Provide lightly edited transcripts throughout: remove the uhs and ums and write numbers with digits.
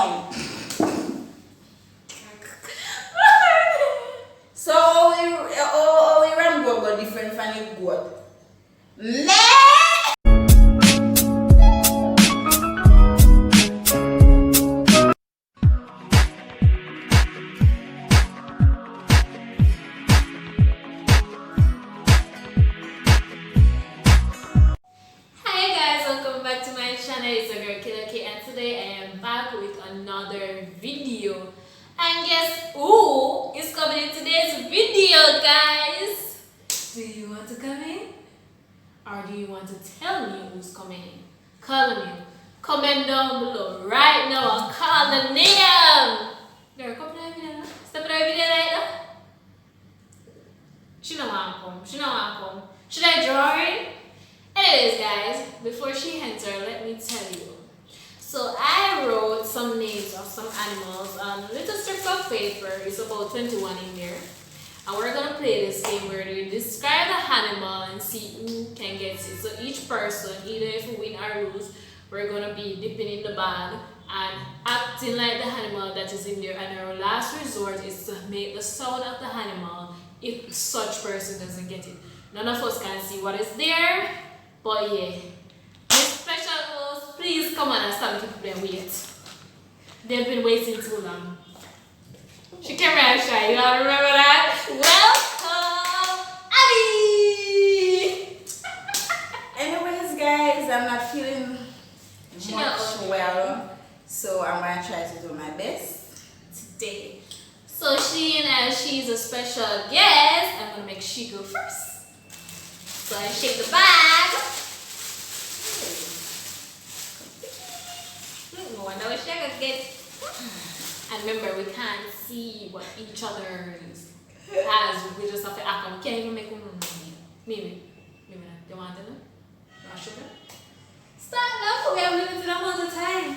point. So we run go different from the goat. Man! Another video, and guess who is coming in today's video, guys? Do you want to come in, or do you want to tell me who's coming in? Call me. Comment down below right now and call the name. Girl, come to the video. Step in the video like that. She don't want to come. She don't want to come. Should I draw it? Anyways, guys, before she enters, let me tell you. So I wrote some names of some animals on little strips of paper. It's about 21 in there. And we're going to play this game where we describe the animal and see who can get it. So each person, either if we win or lose, we're going to be dipping in the bag and acting like the animal that is in there. And our last resort is to make the sound of the animal if such person doesn't get it. None of us can see what is there, but yeah. Special host, please come on and stop making people wait. They've been waiting too long. She came right shy, you all remember that? Welcome, Abby! Anyways, guys, I'm not feeling much well, so I'm gonna try to do my best today. So she's a special guest. I'm gonna make she go first. So I shake the bag. No wonder we shake again. And remember, we can't see what each other has. We just have to act. We can't even make one. Maybe. You want to know? You want sugar? Start now. We have limited amount of time.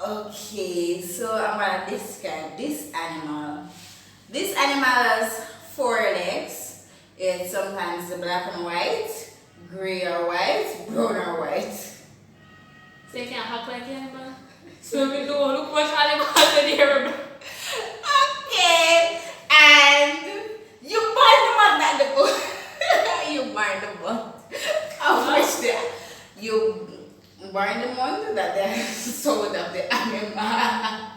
Okay, so I'm gonna describe this animal. This animal has 4 legs. It's sometimes black and white, gray or white, brown or white. So you can't act like an animal? So we don't look much animal in here. Okay, and you burn them on that the boat. You burn them on. I wish that you burn them on that the soul of the animal.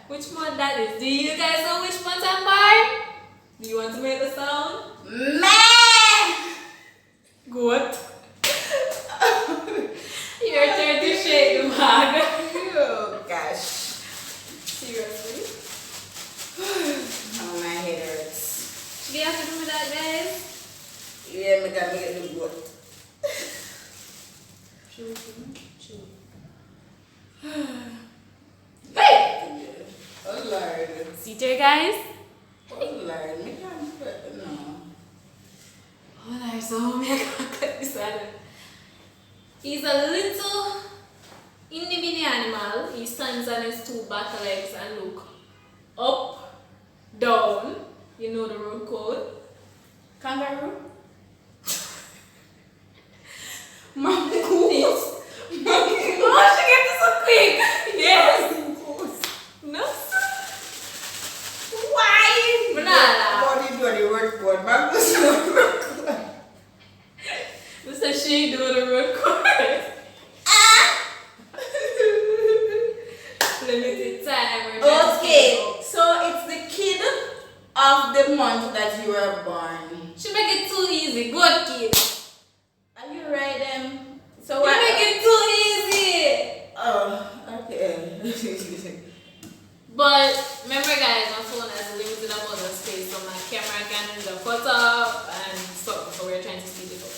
Which one that is? Do you guys know which one I'm burn? Do you want to make the sound? Man! Good. Your turn to shake the bag. Oh gosh. Seriously? Oh, my head hurts. Do you have to do that, guys? Yeah, I gotta make it look good. Hey! Oh Lord. See there, guys? Oh Lord, me can't put no. Oh Lord, so me I can't cut this one. He's a little itty-bitty animal. He stands on his 2 back legs and look up, down. You know the road code. Kangaroo? Mongoose. Oh, she gets it so quick. Yes. No. Why? Banana. What do you do the word code? Mongoose do the word code. This is she do the road code. Limited time. Okay, so it's the kid of the month that you were born. She make it too easy. Good kid. Are you right then? So You what? make it too easy. Oh, okay. But remember, guys, my phone has a limited amount of space, so my camera can end up cut up and stuff. So we're trying to speed it up.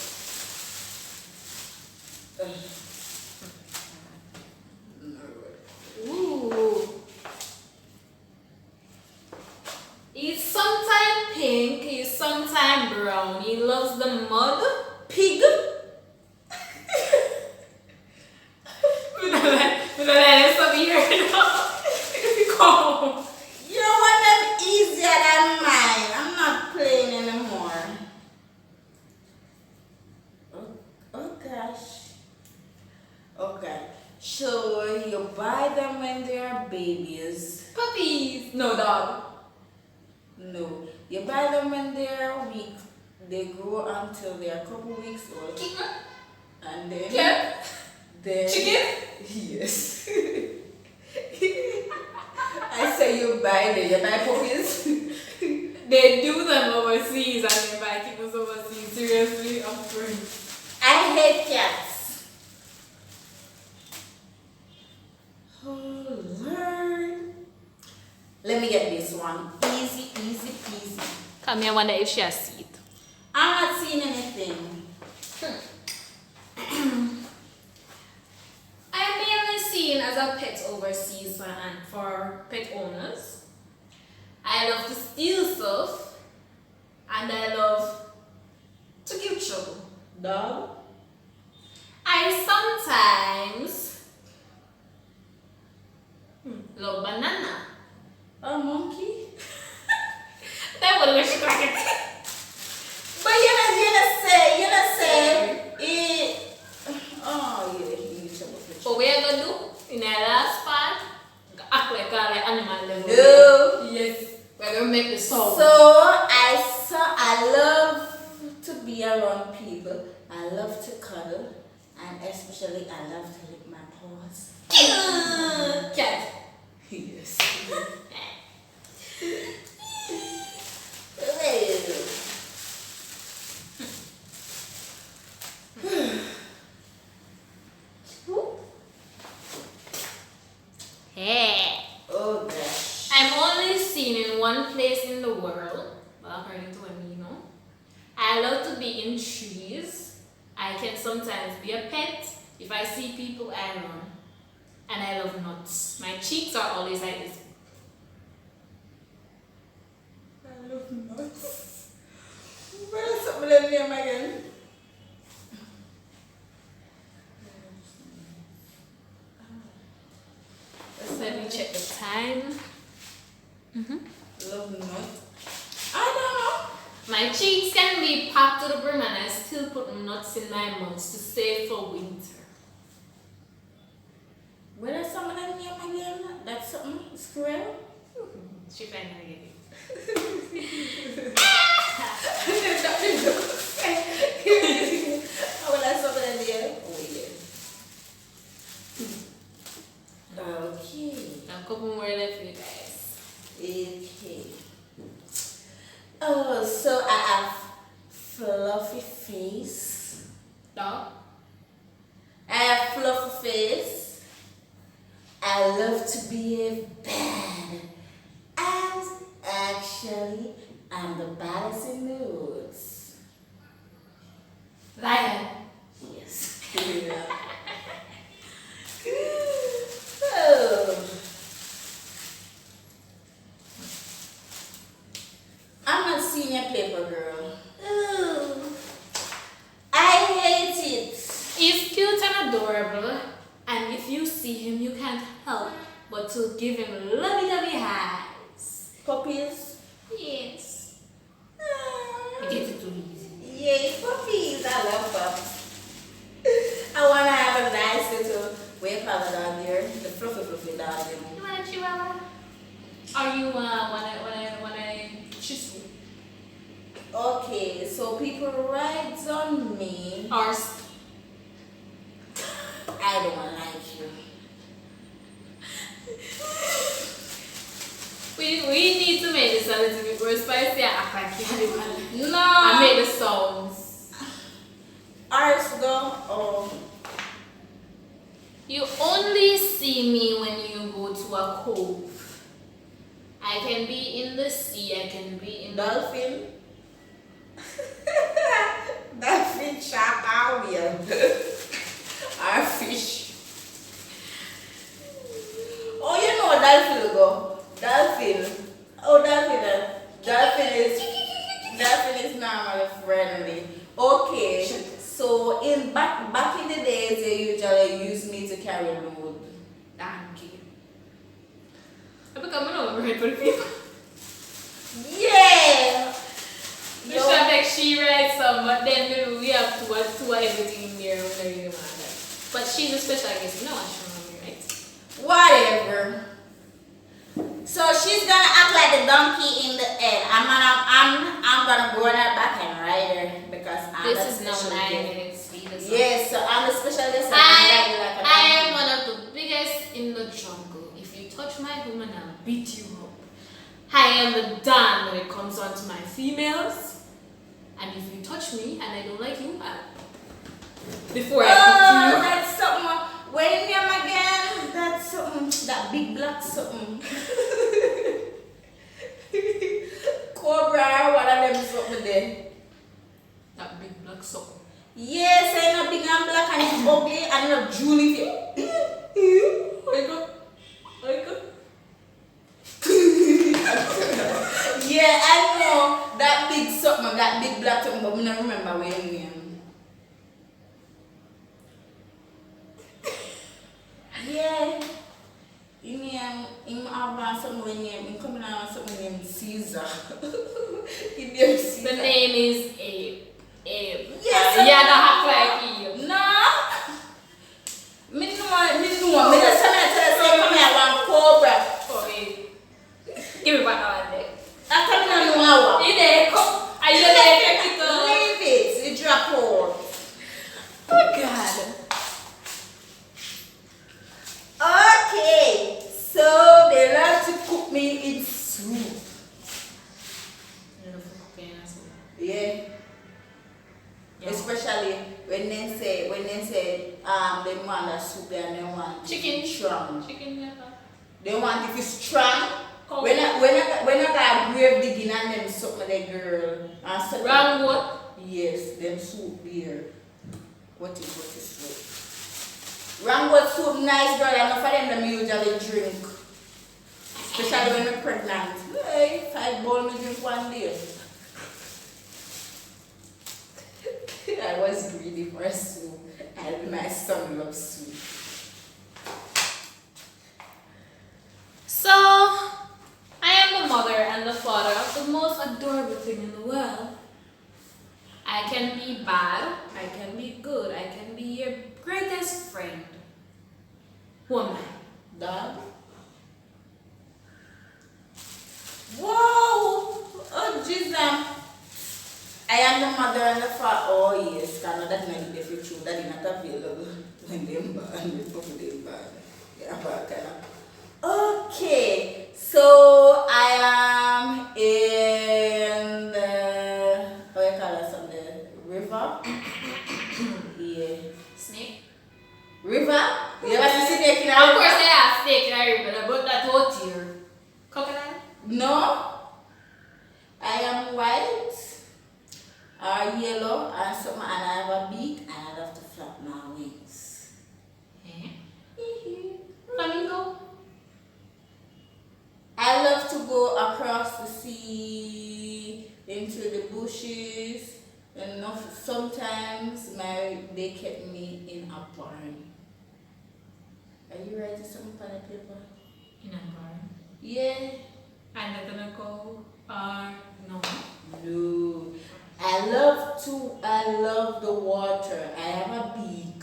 Ooh. He's sometimes pink, he's sometimes brown. He loves the mud. Pig. We don't let him stop here now. Come. You don't want them easier than mine. I'm not playing anymore. Oh gosh. Okay. So you buy buy them when they are babies. Puppies. No, dog. No, you buy them when they are weak. They grow until they are a couple weeks old, and then Chicken? Yes. I say you buy puppies. They do them overseas and they buy kittens overseas. Seriously, I'm free. I hate cats. Oh Lord. Let me get this one. Easy, easy, easy. Come here, wonder if she has seed. I'm not seeing anything. I'm mainly seen as a pet overseas and for pet owners. I love to steal stuff and I love to give trouble. Dog. I sometimes love banana. A monkey. That would wish you like it. But you not say it. Oh yeah, you need trouble for But what we are gonna do in the last part, act like a animal level. No. Yes. We're gonna make the song. So I love to be around people. I love to cuddle, and especially I love to lick my paws. Cat. Yes. Hey. Oh gosh. I'm only seen in one place in the world, well, according to Amino. I love to be in trees. I can sometimes be a pet. If I see people, I run. And I love nuts. My cheeks are always like this. I love nuts. Where's some of them name again? Let me check the time. Love nuts. I don't know. My cheeks can be packed to the brim and I still put nuts in my mouth to save for winter. Where is some of them name again? That's something? Squirrel? She finally get it. Oh, that's some of them name? Oh, yeah. Okay. A couple more left for you guys. Okay. Oh, so I have fluffy face. Dog? I have fluffy face. I love to behave bad. And actually, I'm the baddest in the woods. Lion. Yes. Yeah. Oh. I'm not seeing your paper, girl. Ooh. I hate it. He's cute and adorable, and if you see him, you can't help but to give him lovey-dovey eyes. Puppies? Yes. Ah. You get it too easy. Yay, puppies. I love puppies. I want to have a nice little wave of dog here. The fluffy dog, you know. You want a chihuahua? Or you wanna shih tzu? Okay, so people rides on me. Or I don't like you. we need to make this a little bit more spicy and act like animal. No. And make the sounds. Ours though. Oh. You only see me when you go to a cove. I can be in the sea, I can be in the Dolphin. Dolphin, shark, are weird. Our fish. Oh, you know dolphin go. Dolphin. Oh, dolphin is normally friendly. Okay. So in back in the days they usually use me to carry load. donkey. I become an overhead for the people. Yeah. We should have like she rides some, but then we have two everything in there when they're really mad. But she's a special guest, you know what she me, right? Whatever. her. So she's gonna act like the donkey in the end. I'm gonna go on her back and ride her because I'm This the is now special 9 guest. minutes speed. Yes, so I'm the special guest. and I'm riding like a I am donkey. one of the biggest in the jungle. If you touch my woman, I'll beat you up. I am the Don when it comes on to my females. And if you touch me and I don't like you, before I Oh, talk to that's something. Wait name again. That's something. That big black something. Cobra, what are them something there? you, that big black sock. Yes, I know big and black and it's ugly and you know Julie. Wake up. Wake up. Yeah, I know that big something, that big black something, but I don't remember where it name. Yeah. In have something name, in coming out something named Caesar. He named Caesar. The name is Abe. Yes. Yeah, that act like you. No. Me know. Me just tell say come here one cobra. Oh, Abe. Give me back that one there. After me no know how. You there? Come. Are you there? Take it off. Leave it. You drop out. Oh, God. Okay. So they love to cook me in soup. Yeah. Especially when they say they want a soup and they want Chicken. strong. Chicken, yeah. They want if it's strong. Cold. When I got grave digging and them soup with the girl and so Round what? yes, them soup beer. What is soup? Rangoon soup nice girl, and for them usually drink. Especially when I'm pregnant. Hey, 5 bowls me drink one day. I was greedy for soup. And my son loves soup. So, I am the mother and the father of the most adorable thing in the world. I can be bad, I can be good, I can be your greatest friend. Who am I? Dog. Whoa! Oh, Jesus. I am the mother and the father. Oh, yes. Because that's not the future. That is not available when they're born. Before they're born. Yeah, but kind of. Okay. So, I am in the, how you call it, on the river? Yeah. Snake? River? You ever see snake in a Of river? course I have snake in a river, but that out here. Crocodile? No. I am white or yellow and something, and I have a beak and I have to flap my wings. Eh? Flamingo? I love to go across the sea into the bushes, and sometimes they kept me in a barn. Are you writing something on the paper? In a barn. Yeah. And they're gonna go, no. No. I love the water. I have a beak.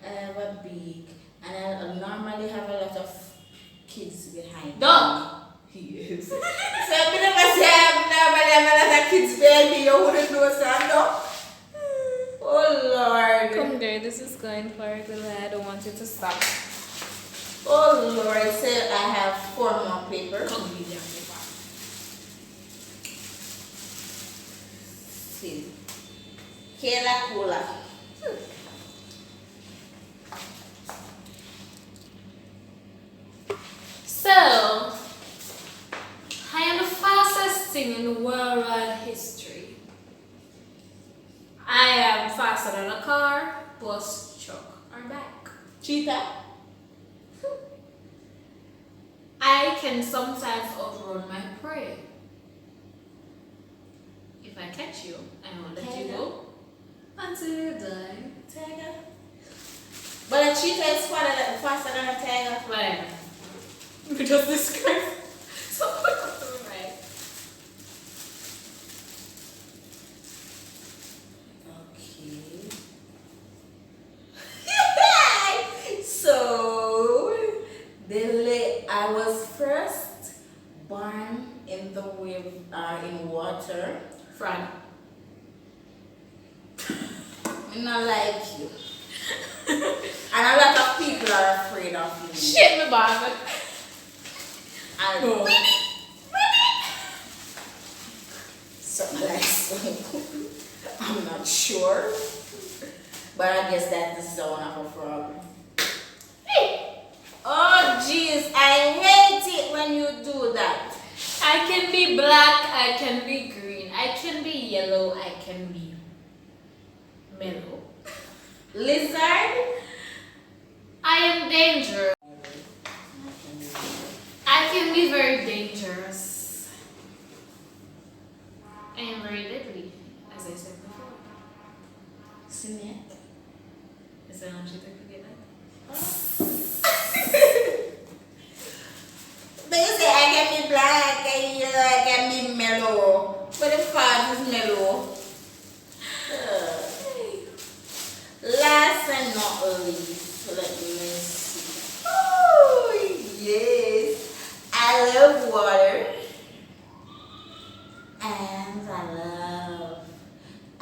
I have a beak. And I normally have a lot of kids behind Dog. me. Yes. So I never say I have a lot of kids behind me. You wouldn't know, son, no? Oh Lord. Come there, this is going for a good way. I don't want you to stop. Oh Lord. So I have 4 more papers. Come with your paper. See. Kela Cola. So, I am the fastest thing in the worldwide history. I am faster than a car, bus, truck, or bike. Cheetah. I can sometimes outrun my prey. If I catch you, I won't let you go until you die. Tiger. But a cheetah is faster than a tiger. Whatever. We just described something right. Okay. water. Fran. I not like you. And a lot of people are afraid of you. Shit me bag. And Oh. something like so. I'm not sure. But I guess that's the sound of a frog. Hey. Oh jeez, I hate it when you do that. I can be black, I can be green, I can be yellow, I can be mellow. Lizard? I am dangerous. I can be very dangerous. I am very deadly, as I said before. Snake. Is that not you think you get that? But you say I can be black, I can be mellow. But the fat is mellow. Last and not least, let me see. Oh, yes. I love water. And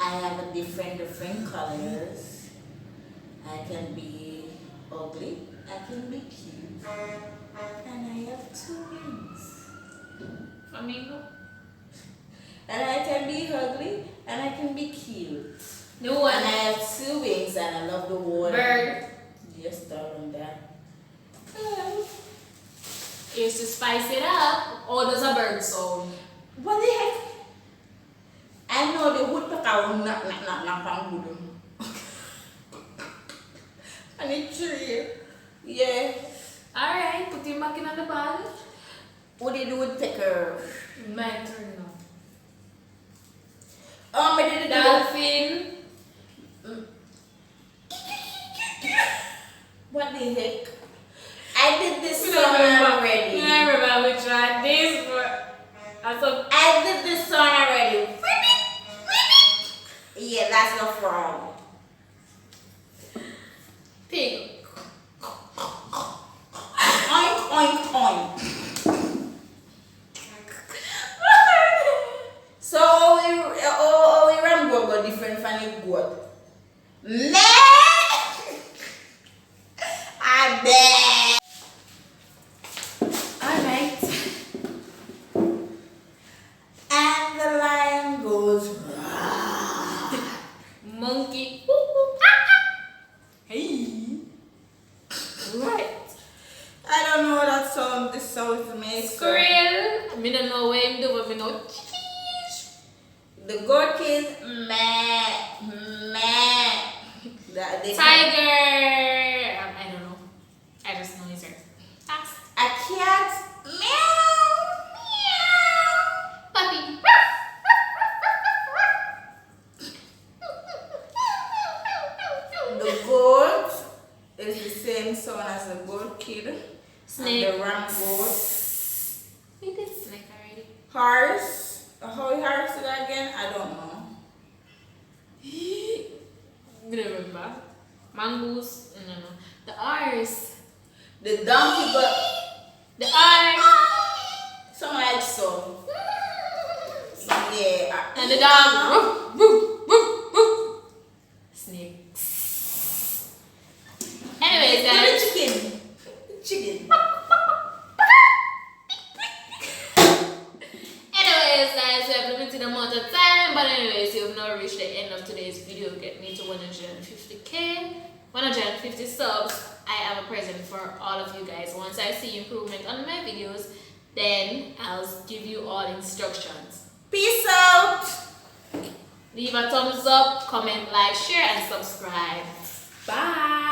I have a different colors. I can be ugly, I can be cute. And I have 2 wings. Flamingo? And I can be ugly and I can be cute. No And one. I have 2 wings and I love the water. Bird. Yes, darling, that. Is to spice it up, or does a bird sound? What the heck? I know the woodpecker will knock on wood. And it's tree. Yeah. Alright, put him back in the bag. What did the woodpecker? My turn now. I did the Dolphin. What the heck? I did this You song don't remember. already. You don't remember we tried this, but I thought. I did this song already. Yeah, that's the frog. Pig. Oink, oink, oink. So we run go different from the goat. Man, I bet. Alright. And the lion goes. "Rah." Monkey. Hey. Right. I don't know that sound. This sound makes. Squirrel. I don't know where him do, but I know. The goat is meh, meh. Tiger. I don't know. I just know his ears. Fast. A cat, meow, meow. Puppy. The goat is the same sound as the goat kid. Snake. And the ram goat. We did snake already. Horse. How you horse it again? I don't know. Remember? Mongoose. No. The R's. The donkey got The R. some like so. Yeah. And the dog. Woof, woof, woof, woof. Snakes. Anyways, The guys. chicken. Chicken. Anyways, guys, we have limited amount of time. But anyways, you have now reached the end of today's video. Get me to 150k. 150 subs. I have a present for all of you guys. Once I see improvement on my videos, then I'll give you all instructions. Peace out. Leave a thumbs up, comment, like, share, and subscribe. Bye.